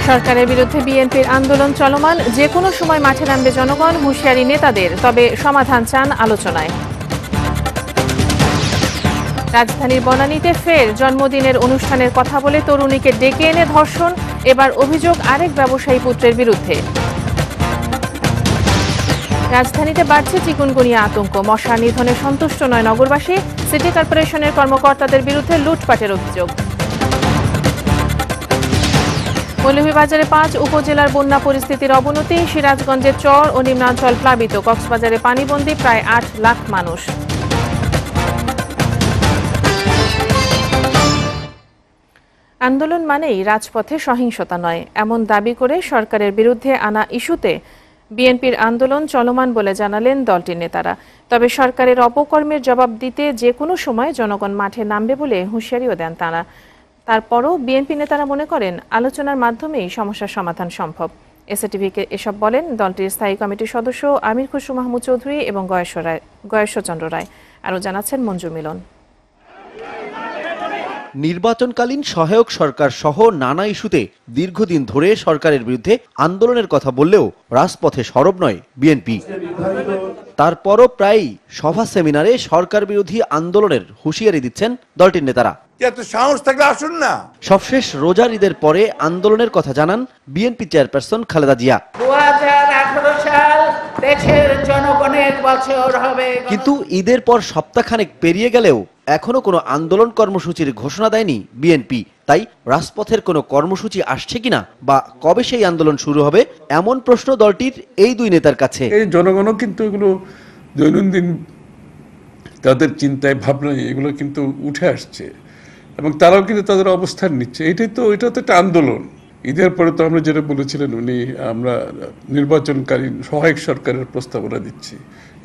সরকারের বিরুদ্ধে বিএনপির আন্দোলন চলমান, যে কোনো সময় মাঠে নামবে জনগণ, হুঁশিয়ারি নেতাদের, তবে সমাধান চান আলোচনায়। রাজধানীর বনানীতে ফের জন্মদিনের অনুষ্ঠানের কথা বলে তরুণীকে ডেকে এনে ধর্ষণ, এবার অভিযোগ আরেক ব্যবসায়ী পুত্রের বিরুদ্ধে। রাজধানীতে বাড়ছে চিকুনগুনিয়া আতঙ্ক, মশার নিধনে সন্তুষ্ট নয় নগরবাসী, সিটি কর্পোরেশনের কর্মকর্তাদের বিরুদ্ধে লুটপাটের অভিযোগ। মৌলভীবাজারে 5 উপজেলার বন্যা পরিস্থিতির অবনতি, সিরাজগঞ্জের চর ও নিম্নাঞ্চল প্লাবিত, কক্সবাজারে পানিবন্দী প্রায় 8 লাখ মানুষ। আন্দোলন মানেই রাজপথে সহিংসতা নয়, এমন দাবি করে সরকারের বিরুদ্ধে আনা ইস্যুতে বিএনপির আন্দোলন চলমান বলে জানালেন দলটির নেতারা। তবে সরকারের অপকর্মের জবাব দিতে যে কোনো সময় জনগণ মাঠে নামবে বলে হুঁশিয়ারিও দেন তাঁরা। তারপরও বিএনপি নেতারা মনে করেন আলোচনার মাধ্যমেই সমস্যার সমাধান সম্ভব। এসএটিভিকে এসব বলেন দলটির স্থায়ী কমিটির সদস্য আমির খুশরু মাহমুদ চৌধুরী এবং গয়েশ্বরচন্দ্র রায়। আরও জানাচ্ছেন মঞ্জু মিলন। নির্বাচনকালীন সহায়ক সরকার সহ নানা ইস্যুতে দীর্ঘদিন ধরে সরকারের বিরুদ্ধে আন্দোলনের কথা বললেও রাজপথে সরব নয় বিএনপি। তারপরও প্রায়ই সভা সেমিনারে সরকার বিরোধী আন্দোলনের হুঁশিয়ারি দিচ্ছেন দলটির নেতারা। সাহস থাকলে আসুন না। সবশেষ রোজার ঈদের পরে আন্দোলনের কথা জানান বিএনপি চেয়ারপারসন খালেদা জিয়া। 2018 সাল দেশের জনগণের বছর হবে, কিন্তু ঈদের পর সপ্তাহখানেক পেরিয়ে গেলেও এখনো কোনো আন্দোলন কর্মসূচির ঘোষণা দেয়নি বিএনপি। তাই রাজপথের কোনো কর্মসূচি আসছে কিনা বা কবে সেই আন্দোলন শুরু হবে, এমন প্রশ্ন দলটির এই দুই নেতার কাছে। এই জনগণও কিন্তু এগুলো দৈনন্দিন তাদের চিন্তায় ভাবনায় এগুলো কিন্তু উঠে আসছে এবং তারাও কিন্তু তাদের অবস্থান নিচ্ছে। এটা তো একটা আন্দোলন। ঈদের পরে তো আমরা যেটা বলেছিলেন আমরা নির্বাচনকালীন সহায়ক সরকারের প্রস্তাবনা দিচ্ছি,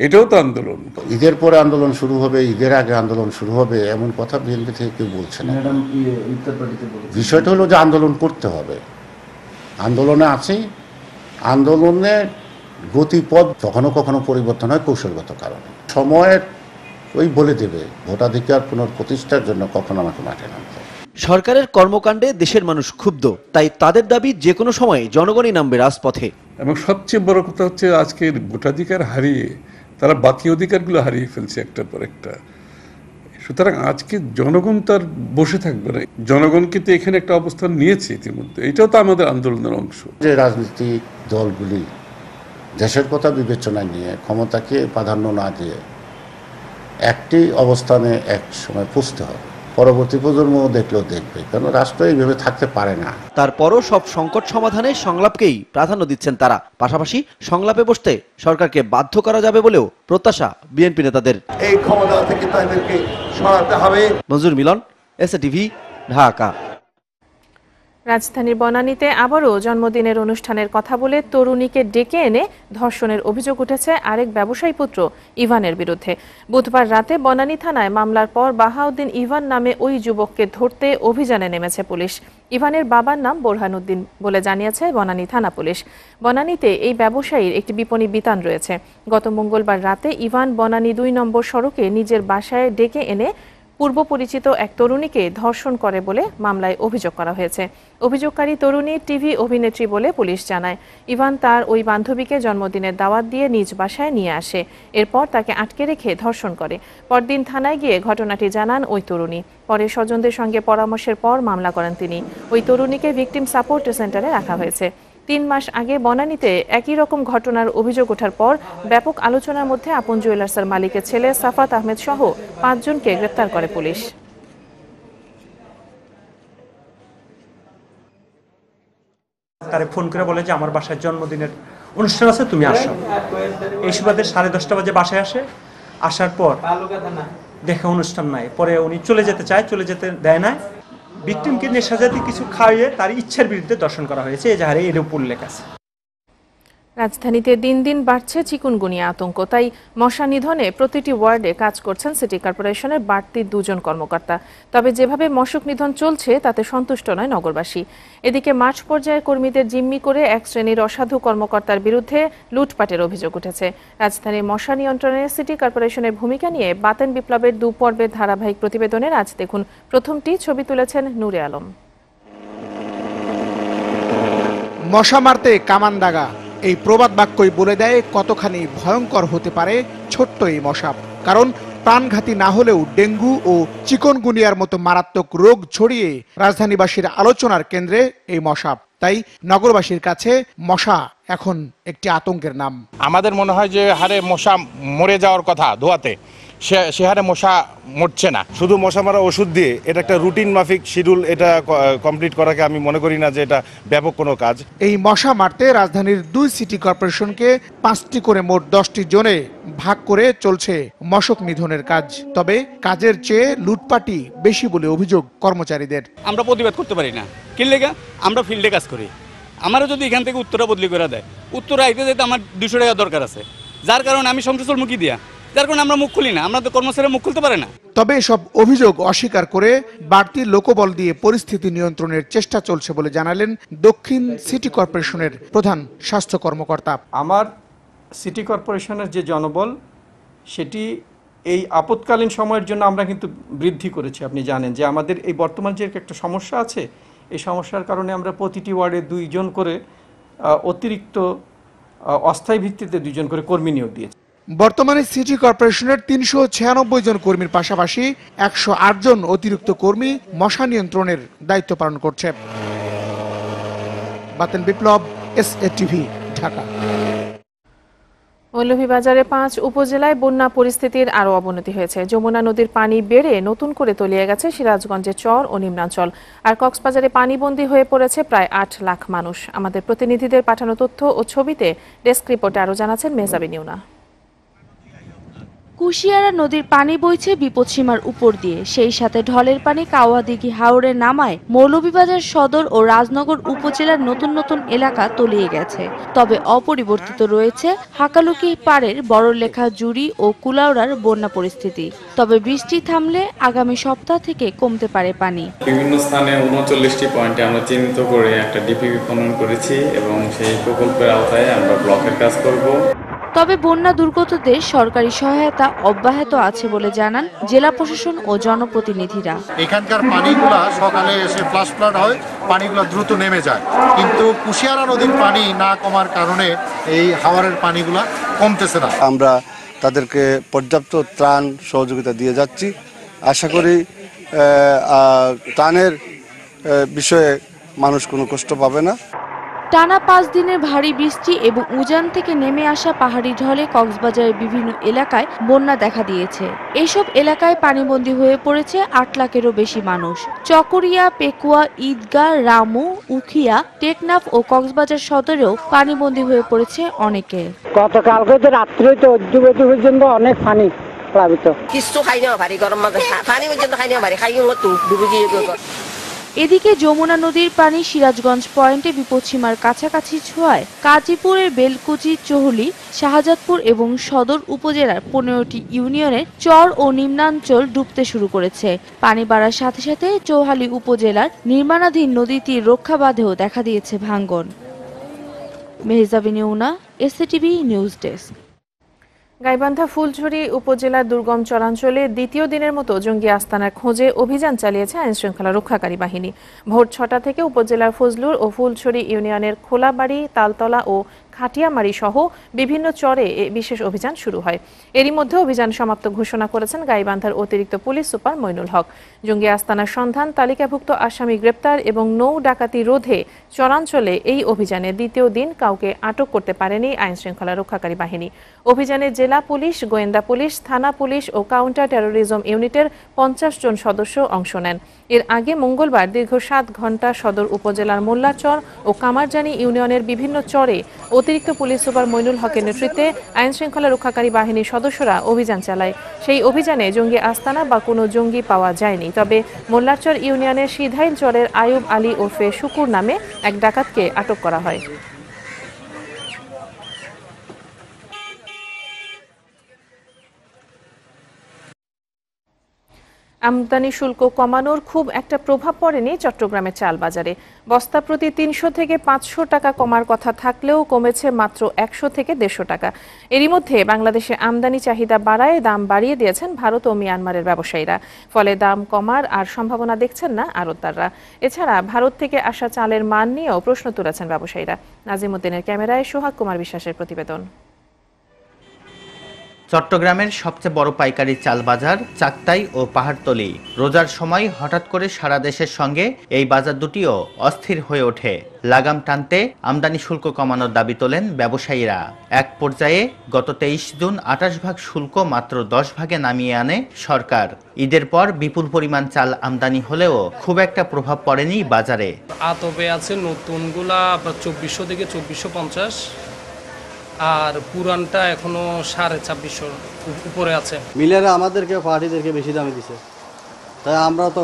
এটাও তো আন্দোলন। ঈদের পরে আন্দোলন শুরু হবে, ঈদের আগে আন্দোলন শুরু হবে, এমন কথা বিএনপি থেকে কেউ বলছে না। বিষয়টা হলো যে আন্দোলন করতে হবে, আন্দোলনে আছি, আন্দোলনের গতিপথ কখনো কখনো পরিবর্তন হয় কৌশলগত কারণে। সময়ের ওই বলে দেবে ভোটাধিকার পুনঃপ্রতিষ্ঠার জন্য কখন আমাকে মাঠে নামতে। সরকারের কর্মকাণ্ডে দেশের মানুষ ক্ষুব্ধ, তাই তাদের দাবি যে কোনো সময় জনগণই নামবে রাজপথে। এবং সবচেয়ে বড় কথা হচ্ছে আজকের ভোটাধিকার হারিয়ে তারা বাকি অধিকারগুলো হারিয়ে ফেলছে একটার পর একটা। সুতরাং আজকে জনগণ তার বসে থাকবে না, জনগণ কিন্তু এখানে একটা অবস্থান নিয়েছে ইতিমধ্যে, এটাও তো আমাদের আন্দোলনের অংশ। যে রাজনৈতিক দলগুলি দেশের কথা বিবেচনায় নিয়ে ক্ষমতাকে প্রাধান্য না দিয়ে একটি অবস্থানে এক সময় পৌঁছতে হবে, পরবর্তী প্রজন্ম দেখলেও দেখবে, কারণ রাষ্ট্র এইভাবে থাকতে পারে না। তারপরও সব সংকট সমাধানে সংলাপকেই প্রাধান্য দিচ্ছেন তারা। পাশাপাশি সংলাপে বসতে সরকারকে বাধ্য করা যাবে বলেও প্রত্যাশা বিএনপি নেতাদের। এই ক্ষমতা থেকে তাদেরকে সরাতে হবে। মঞ্জুর মিলন, এসএটিভি, ঢাকা। রাজধানীর বনানীতে আবারও জন্মদিনের অনুষ্ঠানের কথা বলে তরুণীকে ডেকে এনে ধর্ষণের অভিযোগ উঠেছে আরেক ব্যবসায়ী পুত্র ইভানের বিরুদ্ধে। বুধবার রাতে বনানী থানায় মামলার পর বাহাউদ্দিন ইভান নামে ওই যুবককে ধরতে অভিযানে নেমেছে পুলিশ। ইভানের বাবার নাম বোরহানুদ্দিন বলে জানিয়েছে বনানী থানা পুলিশ। বনানীতে এই ব্যবসায়ীর একটি বিপণী বিতান রয়েছে। গত মঙ্গলবার রাতে ইভান বনানী 2 নম্বর সড়কে নিজের বাসায় ডেকে এনে পূর্ব পরিচিত এক তরুণীকে ধর্ষণ করে বলে মামলায় অভিযোগ করা হয়েছে। অভিযোগকারী তরুণী টিভি অভিনেত্রী বলে পুলিশ জানায়। ইভান তার ওই বান্ধবীকে জন্মদিনের দাওয়াত দিয়ে নিজ বাসায় নিয়ে আসে, এরপর তাকে আটকে রেখে ধর্ষণ করে। পরদিন থানায় গিয়ে ঘটনাটি জানান ওই তরুণী। পরে স্বজনদের সঙ্গে পরামর্শের পর মামলা করেন তিনি। ওই তরুণীকে ভিকটিম সাপোর্ট সেন্টারে রাখা হয়েছে। 3 মাস আগে বনানীতে একই রকম ঘটনার অভিযোগ ওঠার পর ব্যাপক আলোচনার মধ্যে আপন জুয়েলার্সের মালিকের ছেলে সাফাত আহমেদ সহ 5 জনকে গ্রেপ্তার করে পুলিশ। তারে ফোন করে বলে যে আমার বাসায় জন্মদিনের অনুষ্ঠান আছে, তুমি আসো। এই সুবাদে 10:30 বাজে বাসায় আসে। আসার পর দেখে অনুষ্ঠান নাই, পরে উনি চলে যেতে চায়, চলে যেতে দেয় না। ভিকটিমকে নেশাজাতীয় কিছু খাইয়ে তার ইচ্ছার বিরুদ্ধে দর্শন করা হয়েছে, এজাহারে এর উপর উল্লেখ আছে। রাজধানীতে দিন দিন বাড়ছে চিকুনগুনিয়া আতঙ্ক, তাই মশা নিধনে প্রতিটি ওয়ার্ডে কাজ করছেন সিটি কর্পোরেশনের বাড়তি 2 জন কর্মকর্তা। তবে যেভাবে মশক নিধন চলছে তাতে সন্তুষ্ট নয় নগরবাসী। এদিকে মাঠ পর্যায়ের কর্মীদের জিম্মি করে এক শ্রেণীর অসাধু কর্মকর্তার বিরুদ্ধে লুটপাটের অভিযোগ উঠেছে। রাজধানীর মশা নিয়ন্ত্রণে সিটি কর্পোরেশনের ভূমিকা নিয়ে বাতেন বিপ্লবের 2 পর্বের ধারাবাহিক প্রতিবেদনের আজ দেখুন প্রথমটি। ছবি তুলেছেন নূরে আলম। মশা মারতে কামান দাগা, এই প্রবাদ বাক্যই বলে দেয় কতখানি ভয়ঙ্কর হতে পারে ছোট্ট এই মশা। কারণ প্রাণঘাতী না হলেও ডেঙ্গু ও চিকনগুনিয়ার মতো মারাত্মক রোগ ছড়িয়ে রাজধানীবাসীর আলোচনার কেন্দ্রে এই মশা। তাই নগরবাসীর কাছে মশা এখন একটি আতঙ্কের নাম। আমাদের মনে হয় যে হারে মশা মরে যাওয়ার কথা ধোয়াতে, সে হারে মশা মরছে না। শুধু মশা মারা ওষুধ দিয়ে এটা একটা রুটিন মাফিক শিডিউল এটা কমপ্লিট করাকে আমি মনে করি না যে এটা ব্যাপক কোনো কাজ। এই মশা মারতে রাজধানীর 2 সিটি কর্পোরেশনকে 5টি করে মোট 10টি জোনে ভাগ করে চলছে মশক নিধনের কাজ। তবে কাজের চেয়ে লুটপাটি বেশি বলে অভিযোগ কর্মচারীদের। আমরা প্রতিবাদ করতে পারি না, কি লেগা? আমরা ফিল্ডে কাজ করি। আমারও যদি এখান থেকে উত্তরা বদলি করে দেয়, উত্তরা আইতে যেতে আমার 200 টাকা দরকার আছে, যার কারণে আমি সংসদ মুখী দিয়া, যার কারণে আমরা মুখ খুলি না। আমরা তো কর্মচারীরা মুখ খুলতে পারে না। তবে এসব অভিযোগ অস্বীকার করে বাড়তি লোকবল দিয়ে পরিস্থিতি নিয়ন্ত্রণের চেষ্টা চলছে বলে জানালেন দক্ষিণ সিটি কর্পোরেশনের প্রধান স্বাস্থ্য কর্মকর্তা। আমার সিটি কর্পোরেশনের যে জনবল, সেটি এই আপৎকালীন সময়ের জন্য আমরা কিন্তু বৃদ্ধি করেছি। আপনি জানেন যে আমাদের এই বর্তমান যে একটা সমস্যা আছে, এই সমস্যার কারণে আমরা প্রতিটি ওয়ার্ডে 2 জন করে অতিরিক্ত অস্থায়ী ভিত্তিতে 2 জন করে কর্মী নিয়োগ দিয়েছি। বর্তমানে সিটি কর্পোরেশনের 396 জন কর্মীর পাশাপাশি 108 জন অতিরিক্ত কর্মী মশা নিয়ন্ত্রণের দায়িত্ব পালন করছে। বাতেন বিপ্লব, এসএটিভি, ঢাকা। মৌলভীবাজারে 5 উপজেলায় বন্যা পরিস্থিতির আরও অবনতি হয়েছে। যমুনা নদীর পানি বেড়ে নতুন করে তলিয়ে গেছে সিরাজগঞ্জের চর ও নিম্নাঞ্চল। আর কক্সবাজারে পানিবন্দী হয়ে পড়েছে প্রায় 8 লাখ মানুষ। আমাদের প্রতিনিধিদের পাঠানো তথ্য ও ছবিতে ডেস্ক রিপোর্টে আরও জানাচ্ছেন মেহজাবিন ইউনা। কুশিয়ারা নদীর পানি বইছে বিপদসীমার উপর দিয়ে, সেই সাথে ঢলের পানি কাওয়া দিঘি হাওরে নামায় মৌলভীবাজার সদর ও রাজনগর উপজেলার নতুন নতুন এলাকা তলিয়ে গেছে। তবে অপরিবর্তিত রয়েছে হাকালুকি পাড়ের বড়লেখা, জুড়ি ও কুলাউড়ার বন্যা পরিস্থিতি। তবে বৃষ্টি থামলে আগামী সপ্তাহ থেকে কমতে পারে পানি। বিভিন্ন স্থানে 39টি পয়েন্টে আমরা চিহ্নিত করে একটা ডিপিপি প্রণয়ন করেছি এবং সেই প্রকল্পের আওতায় আমরা ব্লকের কাজ করব। তবে বন্যা দুর্গতদের সরকারি সহায়তা অব্যাহত আছে বলে জানান জেলা প্রশাসন ও জনপ্রতিনিধিরা। এখানকার পানিগুলা সকালে এসে ফ্লাশ ফ্লাড হয়, পানিগুলা দ্রুত নেমে যায়, কিন্তু কুশিয়ারা নদীর পানি না কমার কারণে এই হাওরের পানিগুলা কমতেছে না। আমরা তাদেরকে পর্যাপ্ত ত্রাণ সহযোগিতা দিয়ে যাচ্ছি। আশা করি ত্রাণের বিষয়ে মানুষ কোনো কষ্ট পাবে না। টানা 5 দিনের ভারী বৃষ্টি এবং উজান থেকে নেমে আসা পাহাড়ি ঢলে কক্সবাজারের বিভিন্ন এলাকায় বন্যা দেখা দিয়েছে। এসব এলাকায় পানিবন্দী হয়ে পড়েছে 8 লাখেরও বেশি মানুষ। চকরিয়া, পেকুয়া, ঈদগাঁ, রামু, উখিয়া, টেকনাফ ও কক্সবাজার সদরেও পানিবন্দী হয়ে পড়েছে অনেকে। গতকালকে তো রাত্রে তো পর্যন্ত অনেক পানি প্লাবিত। কিছু খাই না ভারী গরম পানি পর্যন্ত খাই না ভারী খাই ডুবে গিয়ে। এদিকে যমুনা নদীর পানি সিরাজগঞ্জ পয়েন্টে বিপদসীমার কাছাকাছি ছোঁয়ায় কাজীপুরের বেলকুচি, চৌহলি, শাহজাদপুর এবং সদর উপজেলার 15টি ইউনিয়নের চর ও নিম্নাঞ্চল ডুবতে শুরু করেছে। পানি বাড়ার সাথে সাথে চৌহালি উপজেলার নির্মাণাধীন নদী তীর রক্ষা বাঁধেও দেখা দিয়েছে ভাঙ্গন। Mehjabin Yuna, SATV news desk. Gaibandha Fulchhari উপজেলার দুর্গম চরাঞ্চলে দ্বিতীয় দিনের মতো জঙ্গি আস্তানার খোঁজে অভিযান চালিয়েছে আইনশৃঙ্খলা রক্ষাকারী বাহিনী। ভোর 6টা থেকে উপজেলার ফজলুর ও ফুলছড়ি ইউনিয়নের খোলাবাড়ি, তালতলা ও খাটিয়ামারি সহ বিভিন্ন চরে বিশেষ অভিযান শুরু হয়। এরই মধ্যে অভিযান সমাপ্ত ঘোষণা করেছেন গাইবান্ধার অতিরিক্ত পুলিশ সুপার মইনুল হক। জঙ্গি আস্তানার সন্ধান, তালিকাভুক্ত আসামি গ্রেপ্তার এবং নৌ ডাকাতি রোধে চরাঞ্চলে এই অভিযানে দ্বিতীয় দিন কাউকে আটক করতে পারেনি আইনশৃঙ্খলা রক্ষাকারী বাহিনী। অভিযানে জেলা পুলিশ, গোয়েন্দা পুলিশ, থানা পুলিশ ও কাউন্টার টেরোরিজম ইউনিটের 50 জন সদস্য অংশ নেন। এর আগে মঙ্গলবার দীর্ঘ 7 ঘণ্টা সদর উপজেলার মোল্লাচর ও কামারজানি ইউনিয়নের বিভিন্ন চরে অতিরিক্ত পুলিশ সুপার মইনুল হকের নেতৃত্বে আইনশৃঙ্খলা রক্ষাকারী বাহিনীর সদস্যরা অভিযান চালায়। সেই অভিযানে জঙ্গি আস্তানা বা কোনো জঙ্গি পাওয়া যায়নি। তবে মোল্লাচর ইউনিয়নের সিধাইল চরের আয়ুব আলী ওরফে শুকুর নামে এক ডাকাতকে আটক করা হয়। আমদানি শুল্ক কমানোর খুব একটা প্রভাব পড়েনি চট্টগ্রামের চাল বাজারে। বস্তা প্রতি 300 থেকে 500 টাকা কমার কথা থাকলেও কমেছে মাত্র 100 থেকে 150 টাকা। এরই মধ্যে বাংলাদেশে আমদানি চাহিদা বাড়ায় দাম বাড়িয়ে দিয়েছেন ভারত ও মিয়ানমারের ব্যবসায়ীরা। ফলে দাম কমার আর সম্ভাবনা দেখছেন না আড়তদাররা। এছাড়া ভারত থেকে আসা চালের মান নিয়েও প্রশ্ন তুলেছেন ব্যবসায়ীরা। নাজিমুদ্দিনের ক্যামেরায় সোহাগ কুমার বিশ্বাসের প্রতিবেদন। চট্টগ্রামের সবচেয়ে বড় পাইকারি চাল বাজার চাকতাই ও পাহাড়তলি। রোজার সময় হঠাৎ করে সারা দেশের সঙ্গে এই বাজার দুটিও অস্থির হয়ে ওঠে। লাগাম টানতে আমদানি শুল্ক কমানোর দাবি তোলেন ব্যবসায়ীরা। এক পর্যায়ে গত 23 জুন 28 ভাগ শুল্ক মাত্র 10 ভাগে নামিয়ে আনে সরকার। ঈদের পর বিপুল পরিমাণ চাল আমদানি হলেও খুব একটা প্রভাব পড়েনি বাজারে। আতবে আছে নতুনগুলা 2400 থেকে 2450, আর পুরানটা এখনো 2650 উপরে আছে। মিলেরা আমাদেরকে পার্টিদেরকে বেশি দামে দিছে, তাই আমরা তো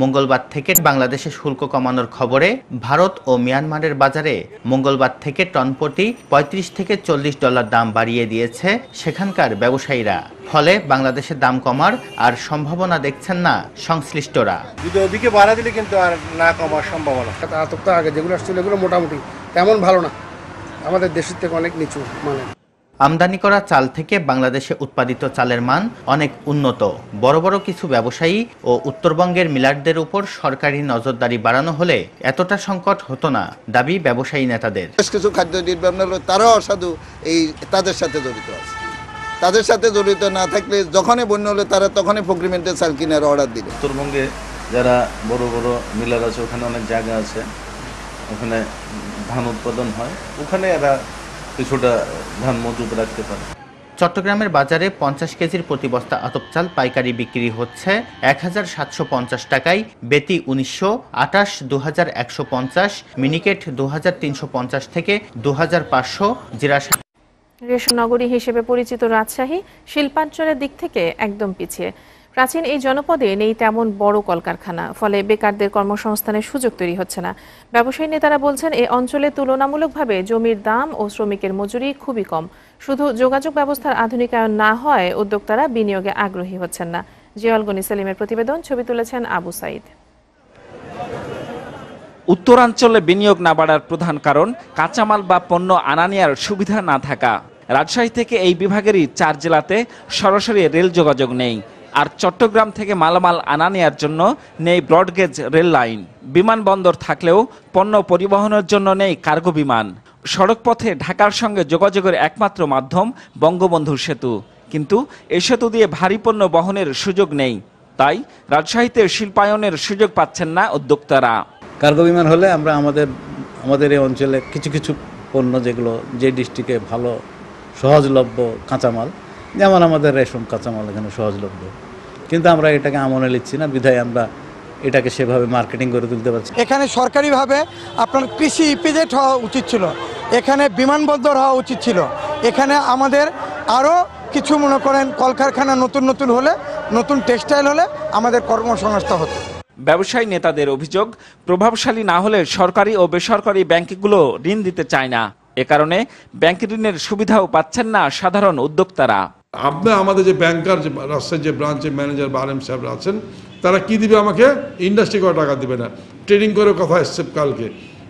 মঙ্গলবার থেকে বাংলাদেশে শুল্ক কমানোর খবরে ভারত ও মিয়ানমারের বাজারে মঙ্গলবার থেকে টন প্রতি $35 থেকে $40 দাম বাড়িয়ে দিয়েছে সেখানকার ব্যবসায়ীরা। ফলে বাংলাদেশের দাম কমার আর সম্ভাবনা দেখছেন না সংশ্লিষ্টরা। যদি ওদিকে বাড়া দিলে কিন্তু আর না কমার সম্ভাবনা। আতপটা আগে যেগুলো আসছিল এগুলো মোটামুটি তেমন ভালো না, আমাদের দেশের থেকে অনেক নিচু মানে। আমদানি করা চাল থেকে বাংলাদেশে উৎপাদিত চালের মান অনেক উন্নত। বড় বড় কিছু ব্যবসায়ী ও উত্তরবঙ্গের মিলারদের উপর সরকারি নজরদারি বাড়ানো হলে এতটা সংকট হতো না, দাবি ব্যবসায়ী নেতাদের। কিছু খাদ্য নির্মাণ তারাও অসাধু তাদের সাথে জড়িত আছে। তাদের সাথে জড়িত না থাকলে যখনই বন্যা হলে তারা তখনই প্রক্রিমেন্টের চাল কেনার অর্ডার দিবে। উত্তরবঙ্গে যারা বড় বড় মিলার আছে, ওখানে অনেক জায়গা আছে, ওখানে ধান উৎপাদন হয়, ওখানে এরা কিছুটা ধান মজুত রাখতে পারে। চট্টগ্রামের বাজারে 50 কেজির প্রতি বস্তা আতপ চাল পাইকারি বিক্রি হচ্ছে 1750 টাকায়, বেতি 1900, আটাশ 2150, মিনিকেট 2350 থেকে 2500, জিরা। রেশন নগরী হিসেবে পরিচিত রাজশাহী শিল্পাঞ্চলের দিক থেকে একদম পিছিয়ে। প্রাচীন এই জনপদে নেই তেমন বড় কলকারখানা, ফলে বেকারদের কর্মসংস্থানের সুযোগ তৈরি হচ্ছে না। ব্যবসায়ী নেতারা বলছেন এই অঞ্চলে তুলনামূলকভাবে জমির দাম ও শ্রমিকের মজুরি খুবই কম। শুধু যোগাযোগ ব্যবস্থার আধুনিকায়ন না হয় উদ্যোক্তারা বিনিয়োগে আগ্রহী হচ্ছেন না। জিয়াউল গনি সেলিমের প্রতিবেদন, ছবি তুলেছেন আবু সাইদ। উত্তরাঞ্চলে বিনিয়োগ না বাড়ার প্রধান কারণ কাঁচামাল বা পণ্য আনা নেওয়ার সুবিধা না থাকা। রাজশাহী থেকে এই বিভাগেরই 4 জেলাতে সরাসরি রেল যোগাযোগ নেই, আর চট্টগ্রাম থেকে মালামাল আনা নেওয়ার জন্য নেই ব্রডগেজ রেল লাইন। বিমানবন্দর থাকলেও পণ্য পরিবহনের জন্য নেই কার্গো বিমান। সড়কপথে ঢাকার সঙ্গে যোগাযোগের একমাত্র মাধ্যম বঙ্গবন্ধু সেতু, কিন্তু এই সেতু দিয়ে ভারী পণ্য বহনের সুযোগ নেই। তাই রাজশাহীতে শিল্পায়নের সুযোগ পাচ্ছেন না উদ্যোক্তারা। কার্গো বিমান হলে আমরা আমাদের এই অঞ্চলে কিছু কিছু পণ্য যেগুলো যে ডিস্ট্রিক্টে ভালো সহজলভ্য কাঁচামাল, যেমন আমাদের রেশন কাঁচামাল এখানে সহজলভ্য, কিন্তু আমরা এটাকে আমলে নিচ্ছি না, বিধায় আমরা এটাকে সেভাবে মার্কেটিং করে তুলতে পারছি। এখানে সরকারিভাবে আপনার কৃষি ইপিজেড হওয়া উচিত ছিল, এখানে বিমানবন্দর হওয়া উচিত ছিল, এখানে আমাদের আরও কিছু মনে করেন কলকারখানা নতুন নতুন হলে, নতুন টেক্সটাইল হলে আমাদের কর্মসংস্থান হতো। ব্যবসায়ী নেতাদের অভিযোগ, প্রভাবশালী না হলে সরকারি ও বেসরকারি ব্যাংকগুলো ঋণ দিতে চায় না। এ কারণে ব্যাংক ঋণের সুবিধাও পাচ্ছেন না সাধারণ উদ্যোক্তারা। আপনার আমাদের যে ব্যাংকার, যে রাজশাহীর যে ব্রাঞ্চের ম্যানেজার বা আরএম সাহেবরা আছেন, তারা কি দিবে আমাকে? ইন্ডাস্ট্রি করে টাকা দিবে না, ট্রেডিং করে কথা এসছে কালকে,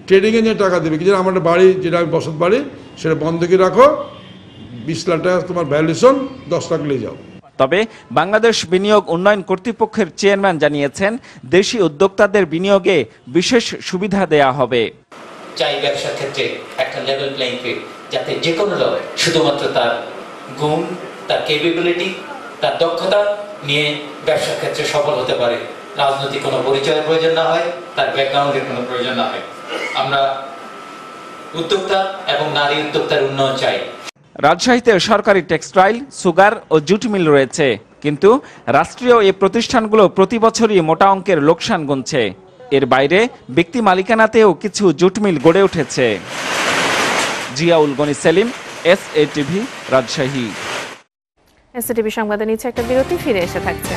ট্রেডিংয়ে নিয়ে টাকা দেবে কি, যেন আমার বাড়ি, যেটা আমি বসত বাড়ি, সেটা বন্ধকি রাখো, 20 লাখ টাকা তোমার ভ্যালুয়েশন, 10 লাখ নিয়ে যাও। তবে বাংলাদেশ বিনিয়োগ উন্নয়ন কর্তৃপক্ষের চেয়ারম্যান জানিয়েছেন, দেশি উদ্যোক্তাদের বিনিয়োগে বিশেষ সুবিধা দেয়া হবে। চাই ব্যবসার ক্ষেত্রে একটা লেভেল প্লেইং ফিল্ড, যাতে যে কোনো লোক শুধুমাত্র তার গুণ, তার ক্যাপাবিলিটি, তার দক্ষতা নিয়ে ব্যবসার ক্ষেত্রে সফল হতে পারে। রাজনৈতিক কোনো পরিচয়ের প্রয়োজন না হয়, তার ব্যাকগ্রাউন্ডের কোনো প্রয়োজন না হয়। আমরা উদ্যোক্তা এবং নারী উদ্যোক্তার উন্নয়ন চাই। রাজশাহীতে সরকারি টেক্সটাইল, সুগার ও জুট মিল রয়েছে, কিন্তু রাষ্ট্রীয় এই প্রতিষ্ঠানগুলো প্রতি বছরই মোটা অঙ্কের লোকসান গুনছে। এর বাইরে ব্যক্তি মালিকানাতেও কিছু জুট মিল গড়ে উঠেছে। জিয়াউল গনি সেলিম, SATV, রাজশাহী। SATV সংবাদে নিচ্ছে একটা বিরতি, ফিরে এসে থাকছে।